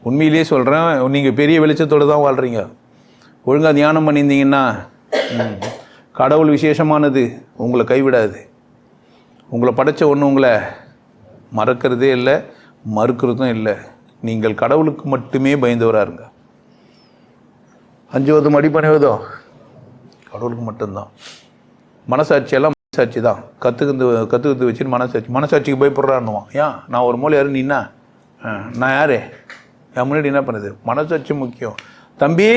உண்மையிலேயே சொல்கிறேன், நீங்கள் பெரிய வெளிச்சத்தோடு தான் வாழ்கிறீங்க. ஒழுங்காக தியானம் பண்ணியிருந்தீங்கன்னா கடவுள் விசேஷமானது, உங்களை கைவிடாது. உங்களை படைத்த ஒன்று உங்களை மறக்கிறதே இல்லை, மறுக்கிறதும் இல்லை. நீங்கள் கடவுளுக்கு மட்டுமே பயந்தவராக இருங்க. அஞ்சுவதும் அடிப்பணிவதோ கடவுளுக்கு மட்டும்தான். மனசாட்சியெல்லாம் மனசாட்சி தான். கற்றுக்கிட்டு வச்சுன்னு மனசாட்சிக்கு பயப்படுறான்னுவான். ஏன் நான் ஒரு மூலை யாரு நீனா நான் யார் என் முன்னாடி என்ன பண்ணுது? மனசாட்சி முக்கியம். தம்பி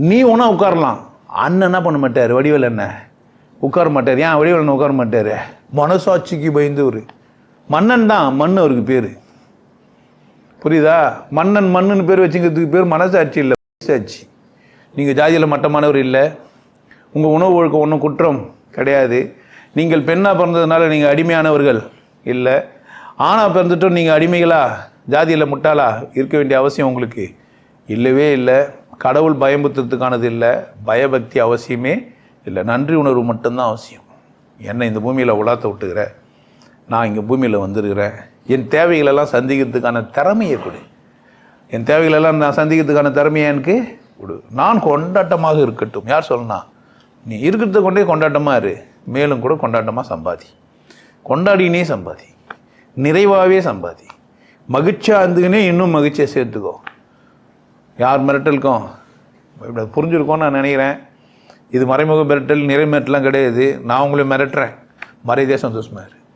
நீ ஒன்றா உட்காரலாம், அண்ணன் என்ன பண்ண மாட்டார், வடிவேல் என்ன உட்கார மாட்டார். ஏன் வடிவேல் என்ன உட்கார மாட்டார்? மனசாட்சிக்கு பயந்து ஒரு மன்னன் தான். மண் அவருக்கு பேர், புரியுதா? மன்னன் மண்ணுன்னு பேர் வச்சுக்கிறதுக்கு பேர் மனசாட்சி இல்லை, மனசாட்சி. நீங்கள் ஜாதியில் மட்டமானவர் இல்லை, உங்கள் உணவு ஒழுக்கம் ஒன்றும் குற்றம் கிடையாது. நீங்கள் பெண்ணாக பிறந்ததுனால நீங்கள் அடிமையானவர்கள் இல்லை. ஆணாக பிறந்துட்டும் நீங்கள் அடிமைகளா, ஜாதியில் முட்டாளா இருக்க வேண்டிய அவசியம் உங்களுக்கு இல்லவே இல்லை. கடவுள் பயம்புத்துறதுக்கானது இல்லை, பயபக்தி அவசியமே இல்லை. நன்றி உணர்வு மட்டும்தான் அவசியம். என்னை இந்த பூமியில் உலாத்த விட்டுக்கிற, நான் இங்கே பூமியில் வந்துருக்கிறேன், என் தேவைகளெல்லாம் சந்திக்கிறதுக்கான திறமையை கொடு. என் தேவைகளெல்லாம் நான் சந்திக்கிறதுக்கான திறமையை எனக்கு கொடு. நான் கொண்டாட்டமாக இருக்கட்டும். யார் சொல்லணும்? நீ இருக்கிறத கொண்டே கொண்டாட்டமாக இரு, மேலும் கூட கொண்டாட்டமாக சம்பாதி. கொண்டாடினே சம்பாதி, நிறைவாகவே சம்பாதி. மகிழ்ச்சியாக இருந்துக்கினே இன்னும் மகிழ்ச்சியாக சேர்த்துக்கோ. யார் மிரட்டலுக்கும் இப்படி புரிஞ்சுருக்கோன்னு நான் நினைக்கிறேன். இது மறைமுக மிரட்டல், நிறை மிரட்டலாம் கிடையாது. நான் உங்களை மிரட்டுறேன், மறைதே சந்தோஷமாக இரு.